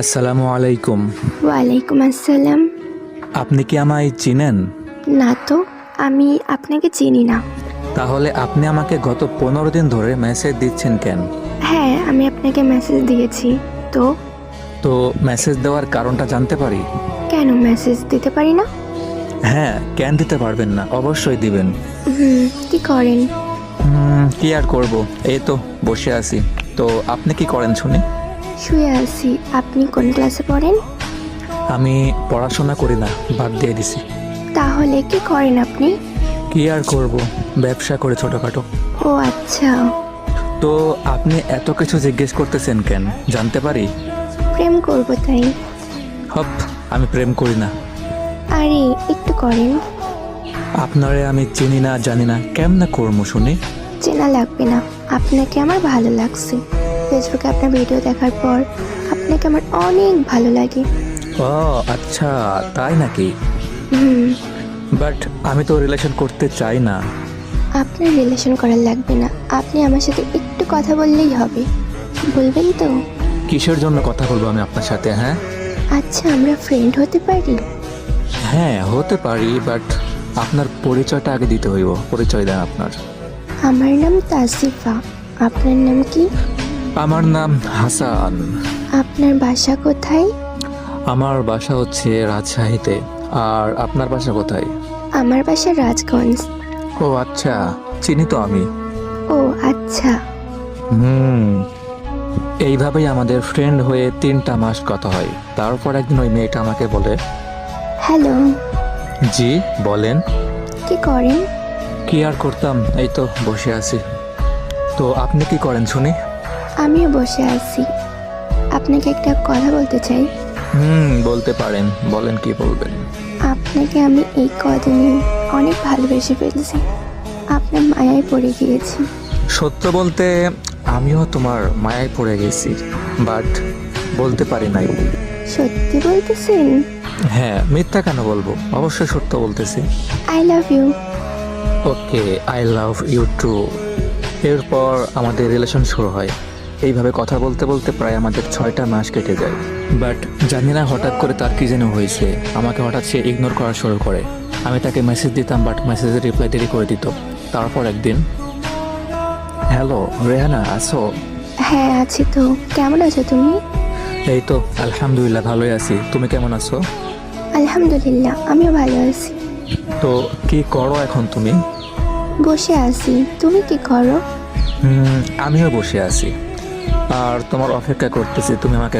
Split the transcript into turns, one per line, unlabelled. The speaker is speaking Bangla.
আসসালামু আলাইকুম।
ওয়ালাইকুম আসসালাম।
আপনি কি আমায় চিনেন?
না তো, আমি আপনাকে চিনি না।
তাহলে আপনি আমাকে গত 15 দিন ধরে মেসেজ দিচ্ছেন কেন?
হ্যাঁ, আমি আপনাকে মেসেজ দিয়েছি। তো
তো মেসেজ দেওয়ার কারণটা জানতে পারি?
কেন মেসেজ দিতে পারি না?
হ্যাঁ, কেন দিতে পারবেন না? অবশ্যই দিবেন।
কি করেন?
কি আর করব, এই তো বসে আছি। তো আপনি কি করেন শুনি?
শুয়ে আছি। আপনি কোন ক্লাসে পড়েন?
আমি পড়াশোনা করি না, বাদ দিয়ে দিছি।
তাহলে কি করেন আপনি?
কি আর করব, ব্যবসা করে ছোটখাটো।
ও আচ্ছা।
তো আপনি এত কিছু জিজ্ঞেস করতেছেন কেন, জানতে পারি?
প্রেম করব তাই।
হপ, আমি প্রেম করি না।
আরে একটু করেন।
আপনারে আমি চিনি না, জানি না, কেমনে করবো শুনি?
চেনা লাগবে না, আপনাকে আমার ভালো লাগছে। ফেসবুকে আপনার ভিডিও দেখার পর আপনাকে আমার অনেক ভালো লাগে।
ও আচ্ছা, তাই নাকি?
হুম
বাট আমি তো রিলেশন করতে চাই না।
আপনার রিলেশন করার লাগবে না, আপনি আমার সাথে একটু কথা বললেই হবে। বলবেন তো?
কিসের জন্য কথা বলবো আমি আপনার সাথে? হ্যাঁ
আচ্ছা, আমরা ফ্রেন্ড হতে পারি?
হ্যাঁ, হতে পারি, বাট আপনার পরিচয়টা আগে দিতে হইব। পরিচয় দেন আপনার।
আমার নাম তাসিফা। আপনার নাম কি?
আমার নাম হাসান।
আপনার বাসা কোথায়?
আমার বাসা হচ্ছে রাজশাহীতে। আর আপনার বাসা কোথায়?
আমার বাসা রাজগঞ্জ।
ও আচ্ছা, চিনি তো আমি।
ও আচ্ছা।
হুম এইভাবেই আমাদের ফ্রেন্ড হয়ে 3টা মাস কথা হয়। তারপর একদিন ওই মেয়েটা আমাকে বলে,
হ্যালো।
জি বলেন।
কি করেন?
কি আর করতাম, এই তো বসে আছি। তো আপনি কি করেন শুনি?
আমিও বসে আছি। আপনাকে একটা কথা বলতে চাই।
বলতে পারেন, বলেন কি বলবেন।
আপনাকে আমি এই কদিনে অনেক ভালোবেসে ফেলেছি। আপনার মায়ায় পড়ে গিয়েছি।
সত্য বলতে আমিও তোমার মায়ায় পড়ে গেছি, বাট বলতে পারি নাই।
সত্যি বলতেছেন?
হ্যাঁ, মিথ্যা কেন বলবো, অবশ্যই সত্য বলতেছি।
I love you.
Okay, I love you too. এরপর আমাদের রিলেশন শুরু হয়। এইভাবে কথা বলতে বলতে প্রায় আমাদের 6টা মাস কেটে যায়। বাট জানি না হঠাৎ করে তার কি যেন হয়েছে, আমাকে হঠাৎ সে ইগনোর করা শুরু করে। আমি তাকে মেসেজ দিতাম, বাট মেসেজের রিপ্লাই দেরি করে দিত। তারপর একদিন, হ্যালো রেহানা, আছো?
হ্যাঁ আছি তো। কেমন আছো তুমি?
এই তো আলহামদুলিল্লাহ, ভালোই আছি। তুমি কেমন আছো?
আলহামদুলিল্লাহ, আমিও ভালো আছি।
তো কি করো এখন তুমি?
বসে আছি। তুমি কি করো?
আমিও বসে আছি আর তোমার অপেক্ষা করতেছি তুমি আমাকে